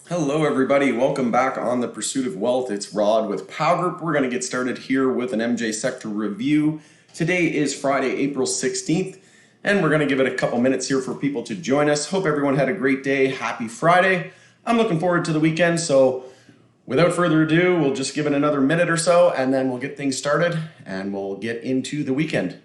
Hello everybody, welcome back on The Pursuit of Wealth. It's Rod with Pow Group. We're going to get started here with an MJ sector review. Today is Friday, April 16th, and we're going to give it a couple minutes here for people to join us. Hope everyone had a great day. Happy Friday. I'm looking forward to the weekend, so without further ado, we'll just give it another minute or so, and then we'll get things started, and we'll get into the weekend.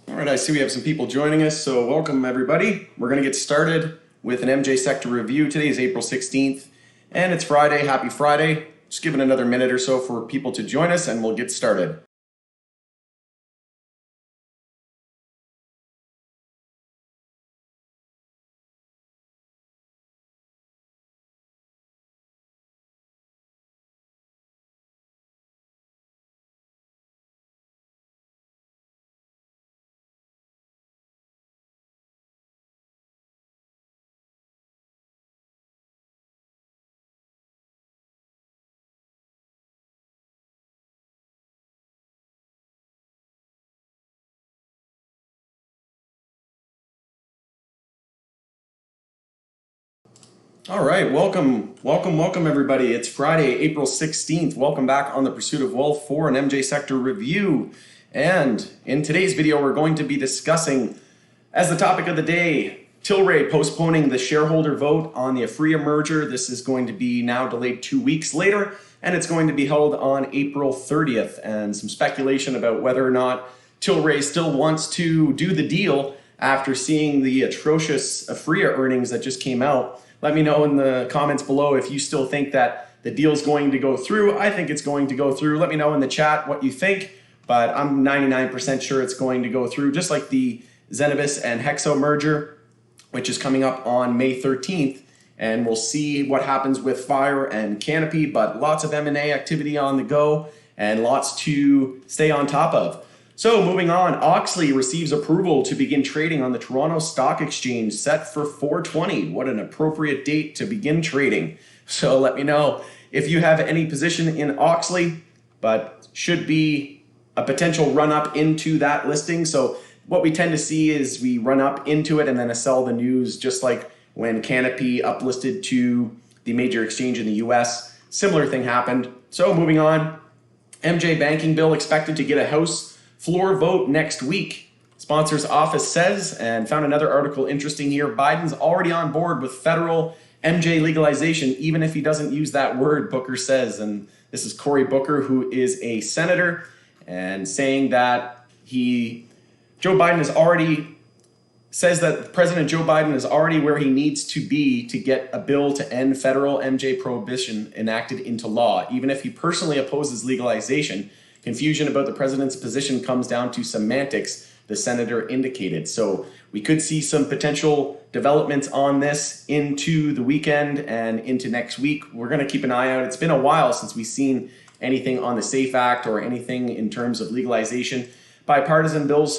All right, I see we have some people joining us, so welcome everybody. We're going to get started with an MJ sector review. Today is April 16th, and it's Friday. Happy Friday. Just give it another minute or so for people to join us, and we'll get started. All right, welcome everybody. It's Friday, April 16th. Welcome back on The Pursuit of Wealth for an MJ sector review. And in today's video, we're going to be discussing, as the topic of the day, Tilray postponing the shareholder vote on the Aphria merger. This is going to be now delayed 2 weeks later, and it's going to be held on April 30th. And some speculation about whether or not Tilray still wants to do the deal after seeing the atrocious Aphria earnings that just came out. Let me know in the comments below if you still think that the deal is going to go through. I think it's going to go through. Let me know in the chat what you think, but I'm 99% sure it's going to go through, just like the Cannabis and Hexo merger, which is coming up on May 13th. And we'll see what happens with Fire and Canopy, but lots of M&A activity on the go and lots to stay on top of. So moving on, Auxly receives approval to begin trading on the Toronto Stock Exchange, set for 4/20. What an appropriate date to begin trading. So let me know if you have any position in Auxly, but should be a potential run up into that listing. So what we tend to see is we run up into it and then sell the news, just like when Canopy uplisted to the major exchange in the US. Similar thing happened. So moving on, MJ banking bill expected to get a House floor vote next week. Sponsor's office says, and found another article interesting here, Biden's already on board with federal MJ legalization, even if he doesn't use that word, Booker says. And this is Cory Booker, who is a senator, and saying that Joe Biden is already, says that President Joe Biden is already where he needs to be to get a bill to end federal MJ prohibition enacted into law, even if he personally opposes legalization. Confusion about the president's position comes down to semantics, the senator indicated. So we could see some potential developments on this into the weekend and into next week. We're going to keep an eye out. It's been a while since we've seen anything on the SAFE Act or anything in terms of legalization. Bipartisan bills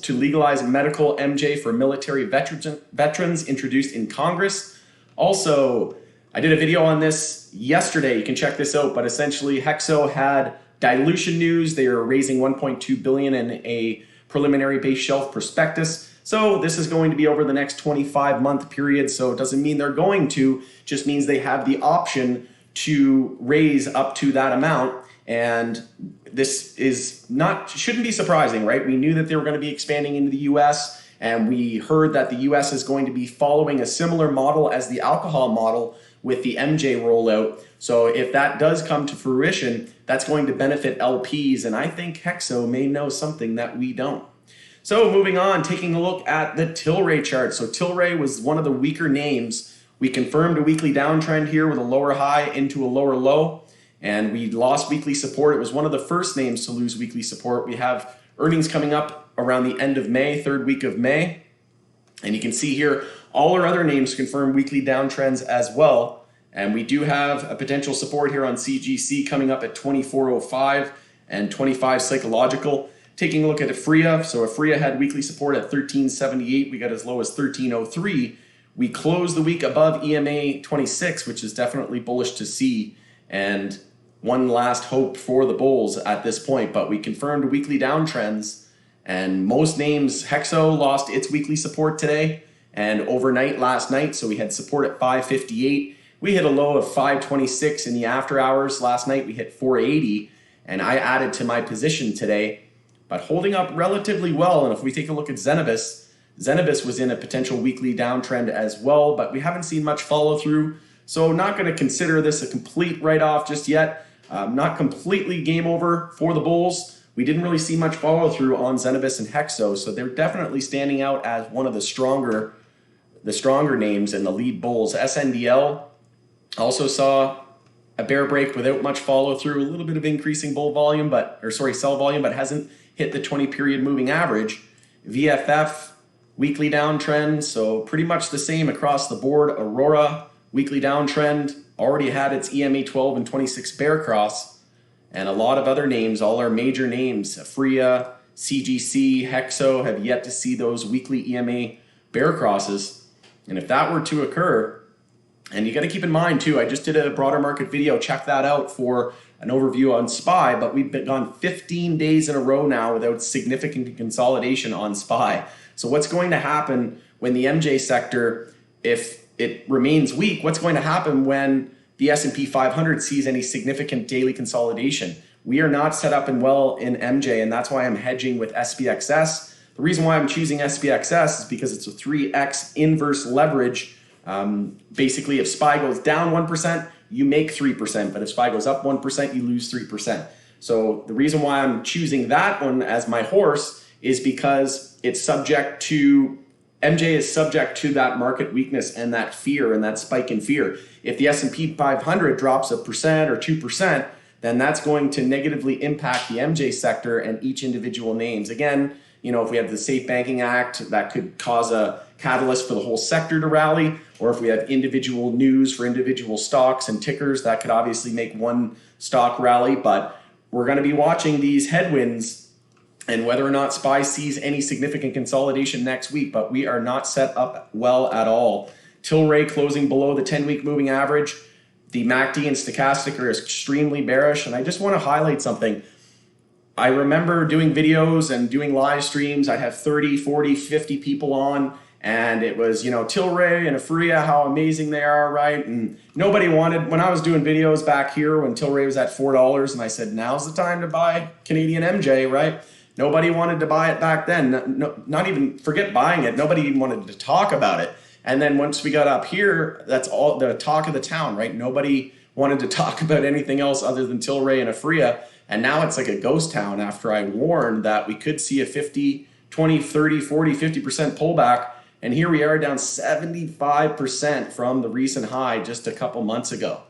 to legalize medical MJ for military veterans introduced in Congress. Also, I did a video on this yesterday. You can check this out, but essentially Hexo had dilution news. They are raising $1.2 billion in a preliminary base shelf prospectus. So this is going to be over the next 25-month period. So it doesn't mean they're going to, just means they have the option to raise up to that amount. And this shouldn't be surprising, right? We knew that they were going to be expanding into the US, and we heard that the US is going to be following a similar model as the alcohol model with the MJ rollout. So if that does come to fruition, that's going to benefit LPs, and I think Hexo may know something that we don't. So moving on, taking a look at the Tilray chart. So Tilray was one of the weaker names. We confirmed a weekly downtrend here with a lower high into a lower low. and we lost weekly support. It was one of the first names to lose weekly support. We have earnings coming up around the end of May, third week of May. And you can see here, all our other names confirm weekly downtrends as well. And we do have a potential support here on CGC coming up at 2405 and 25 psychological. Taking a look at Aphria. So Aphria had weekly support at 1378. We got as low as 1303. We closed the week above EMA 26, which is definitely bullish to see. And one last hope for the bulls at this point. But we confirmed weekly downtrends. And most names, Hexo lost its weekly support today and overnight last night. So we had support at 558. We hit a low of 526 in the after hours. Last night we hit 480 and I added to my position today, but holding up relatively well. And if we take a look at Cannabis, Cannabis was in a potential weekly downtrend as well, but we haven't seen much follow through. So not going to consider this a complete write-off just yet. Not completely game over for the bulls. We didn't really see much follow through on Cannabis and Hexo, so they're definitely standing out as one of the stronger names in the lead bulls. SNDL also saw a bear break without much follow through, a little bit of increasing sell volume, but hasn't hit the 20 period moving average. VFF weekly downtrend, so pretty much the same across the board. Aurora weekly downtrend already had its EMA 12 and 26 bear cross. And a lot of other names, all our major names, Aphria, CGC, Hexo, have yet to see those weekly EMA bear crosses. And if that were to occur, and you got to keep in mind too, I just did a broader market video, check that out for an overview on SPY, but we've been gone 15 days in a row now without significant consolidation on SPY. So what's going to happen when the MJ sector, if it remains weak, what's going to happen when the S&P 500 sees any significant daily consolidation? We are not set up and well in MJ, and that's why I'm hedging with SPXS. The reason why I'm choosing SPXS is because it's a 3x inverse leverage. Basically, if SPY goes down 1%, you make 3%, but if SPY goes up 1%, you lose 3%. So the reason why I'm choosing that one as my horse is because it's subject to MJ is subject to that market weakness and that fear and that spike in fear. If the S&P 500 drops 1% or 2%, then that's going to negatively impact the MJ sector and each individual names. Again, if we have the Safe Banking Act, that could cause a catalyst for the whole sector to rally. Or if we have individual news for individual stocks and tickers, that could obviously make one stock rally. But we're going to be watching these headwinds and whether or not SPY sees any significant consolidation next week, but we are not set up well at all. Tilray closing below the 10-week moving average. The MACD and stochastic are extremely bearish, and I just want to highlight something. I remember doing videos and doing live streams. I'd have 30, 40, 50 people on, and it was, Tilray and Aphria, how amazing they are, right? And nobody wanted, when I was doing videos back here when Tilray was at $4, and I said, now's the time to buy Canadian MJ, right? Nobody wanted to buy it back then. Not even forget buying it. Nobody even wanted to talk about it. And then once we got up here, that's all the talk of the town, right? Nobody wanted to talk about anything else other than Tilray and Aphria. And now it's like a ghost town after I warned that we could see a 50, 20, 30, 40, 50% pullback. And here we are down 75% from the recent high just a couple months ago.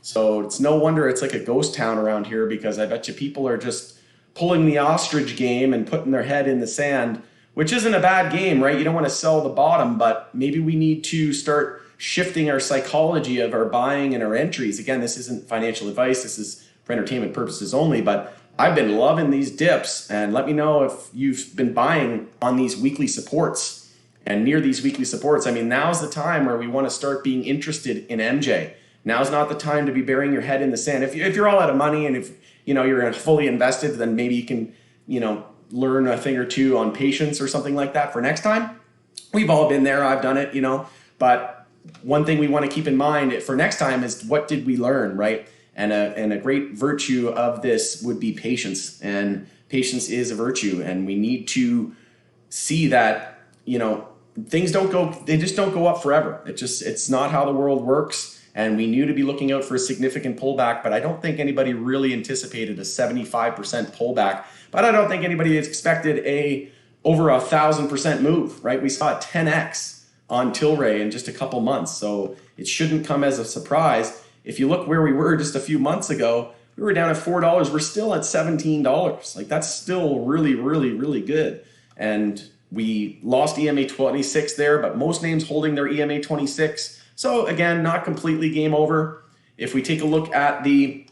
So it's no wonder it's like a ghost town around here, because I bet you people are just pulling the ostrich game and putting their head in the sand, which isn't a bad game, right? You don't want to sell the bottom, but maybe we need to start shifting our psychology of our buying and our entries. Again, this isn't financial advice. This is for entertainment purposes only, but I've been loving these dips, and let me know if you've been buying on these weekly supports and near these weekly supports. I mean, now's the time where we want to start being interested in MJ. Now's not the time to be burying your head in the sand. If you're all out of money and if you're fully invested, then maybe you can, learn a thing or two on patience or something like that for next time. We've all been there. I've done it, but one thing we want to keep in mind for next time is, what did we learn, right? And a great virtue of this would be patience, and patience is a virtue. And we need to see that, things just don't go up forever. It's not how the world works. And we knew to be looking out for a significant pullback, but I don't think anybody really anticipated a 75% pullback. But I don't think anybody expected over 1,000% move, right? We saw a 10x on Tilray in just a couple months, so it shouldn't come as a surprise. if you look where we were just a few months ago, we were down at $4. We're still at $17. Like that's still really, really, really good. And we lost EMA 26 there, but most names holding their EMA 26. So again, not completely game over. If we take a look at the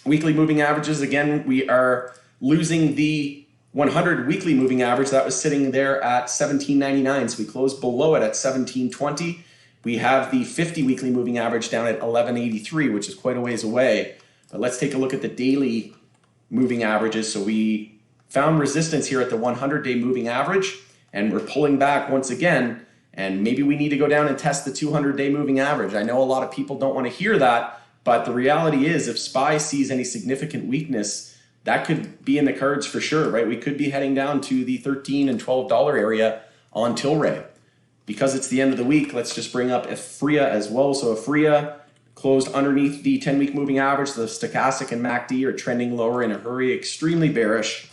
weekly moving averages, again, we are losing the 100 weekly moving average that was sitting there at $17.99. So we closed below it at $17.20. We have the 50 weekly moving average down at $11.83, which is quite a ways away. But let's take a look at the daily moving averages. So we found resistance here at the 100-day moving average, and we're pulling back once again. And maybe we need to go down and test the 200-day moving average. I know a lot of people don't want to hear that, but the reality is if SPY sees any significant weakness, that could be in the cards for sure, right? We could be heading down to the $13 and $12 area on Tilray. Because it's the end of the week, let's just bring up Aphria as well. So Aphria closed underneath the 10-week moving average. The stochastic and MACD are trending lower in a hurry, extremely bearish.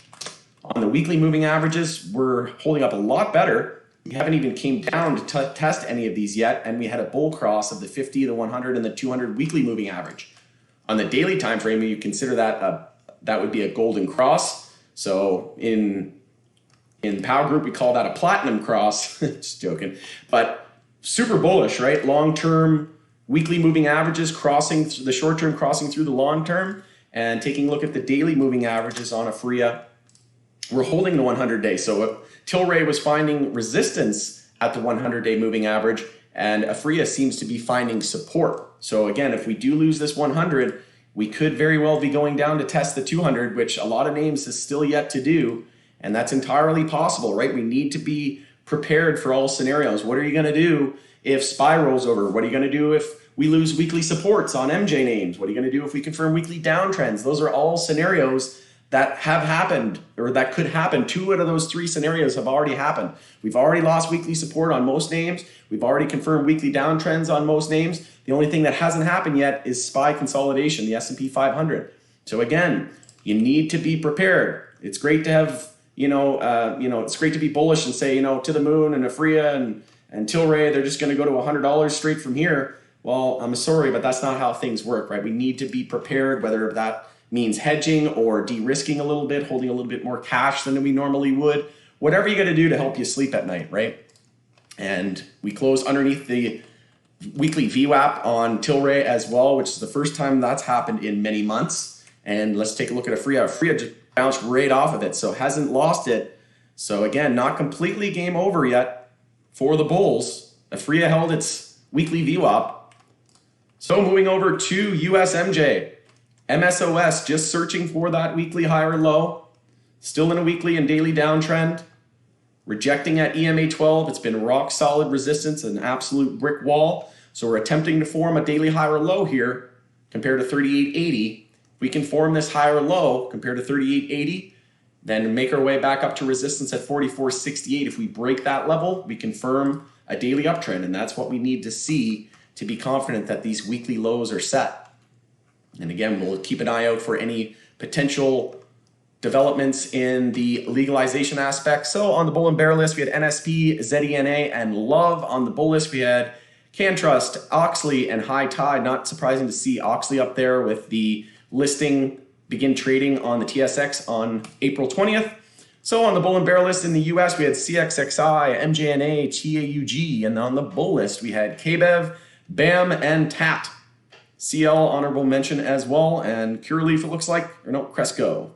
On the weekly moving averages, we're holding up a lot better. We haven't even came down to test any of these yet, and we had a bull cross of the 50, the 100, and the 200 weekly moving average. On the daily time frame, you consider that that would be a golden cross. So in Power Group, we call that a platinum cross. Just joking. But super bullish, right? Long-term weekly moving averages crossing the short-term, crossing through the long-term, and taking a look at the daily moving averages on Aphria. We're holding the 100-day. So Tilray was finding resistance at the 100-day moving average, and Aphria seems to be finding support. So again, if we do lose this 100, we could very well be going down to test the 200, which a lot of names is still yet to do. And that's entirely possible, right? We need to be prepared for all scenarios. What are you going to do if SPY rolls over? What are you going to do if we lose weekly supports on MJ names? What are you going to do if we confirm weekly downtrends? Those are all scenarios that have happened or that could happen. 2 out of those 3 scenarios have already happened. We've already lost weekly support on most names. We've already confirmed weekly downtrends on most names. The only thing that hasn't happened yet is SPY consolidation, the S&P 500. So again, you need to be prepared. It's great to have it's great to be bullish and say, to the moon and Aphria and Tilray, they're just going to go to $100 straight from here. Well, I'm sorry, but that's not how things work, right? We need to be prepared, whether that means hedging or de-risking a little bit, holding a little bit more cash than we normally would. Whatever you got to do to help you sleep at night, right? And we close underneath the weekly VWAP on Tilray as well, which is the first time that's happened in many months. And let's take a look at Aphria. Aphria just bounced right off of it, so hasn't lost it. So again, not completely game over yet for the bulls. Aphria held its weekly VWAP. So moving over to USMJ. MSOS just searching for that weekly high or low. Still in a weekly and daily downtrend. Rejecting at EMA 12. It's been rock solid resistance, an absolute brick wall. So we're attempting to form a daily high or low here compared to 38.80. If we can form this high or low compared to 38.80, then make our way back up to resistance at 44.68. If we break that level, we confirm a daily uptrend, and that's what we need to see to be confident that these weekly lows are set. And again, we'll keep an eye out for any potential developments in the legalization aspect. So on the bull and bear list, we had NSP, ZENA, and Love. On the bull list, we had CanTrust, Oxley, and High Tide. Not surprising to see Oxley up there with the listing begin trading on the TSX on April 20th. So on the bull and bear list in the US, we had CXXI, MJNA, TAUG, and on the bull list, we had KBEV, BAM, and TAT. CL honorable mention as well, and Cureleaf it looks like, or no, Cresco.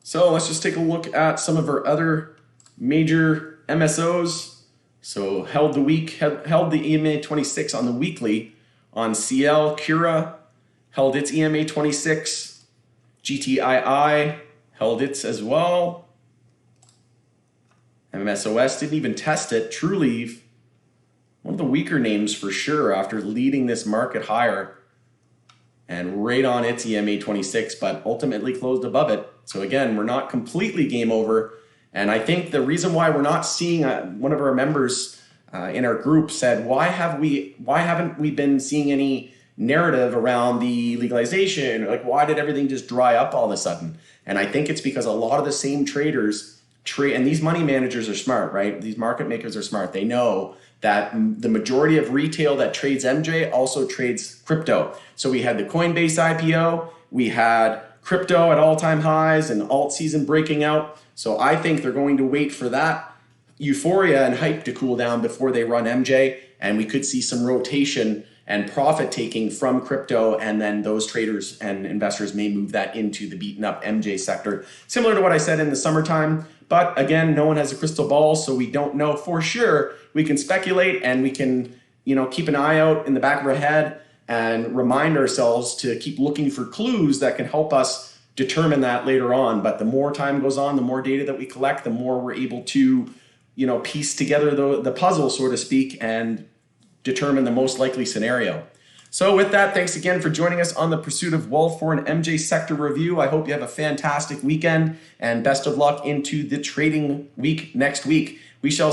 So let's just take a look at some of our other major MSOs. So held the EMA 26 on the weekly on CL. Cura held its EMA 26. GTII held its as well. MSOS didn't even test it. Trulieve, one of the weaker names for sure after leading this market higher and right on its EMA 26, but ultimately closed above it. So again, we're not completely game over. And I think the reason why we're not seeing one of our members in our group said, why haven't we been seeing any narrative around the legalization? Like, why did everything just dry up all of a sudden? And I think it's because a lot of the same traders trade, and these money managers are smart, right? These market makers are smart. They know that the majority of retail that trades MJ also trades crypto. So we had the Coinbase IPO, we had crypto at all-time highs and alt season breaking out. So I think they're going to wait for that euphoria and hype to cool down before they run MJ, and we could see some rotation and profit taking from crypto, and then those traders and investors may move that into the beaten up MJ sector, similar to what I said in the summertime. But again, no one has a crystal ball, so we don't know for sure. We can speculate, and we can, keep an eye out in the back of our head and remind ourselves to keep looking for clues that can help us determine that later on. But the more time goes on, the more data that we collect, the more we're able to, piece together the puzzle, so to speak, and determine the most likely scenario. So with that, thanks again for joining us on the Pursuit of Wealth for an MJ sector review. I hope you have a fantastic weekend, and best of luck into the trading week next week. We shall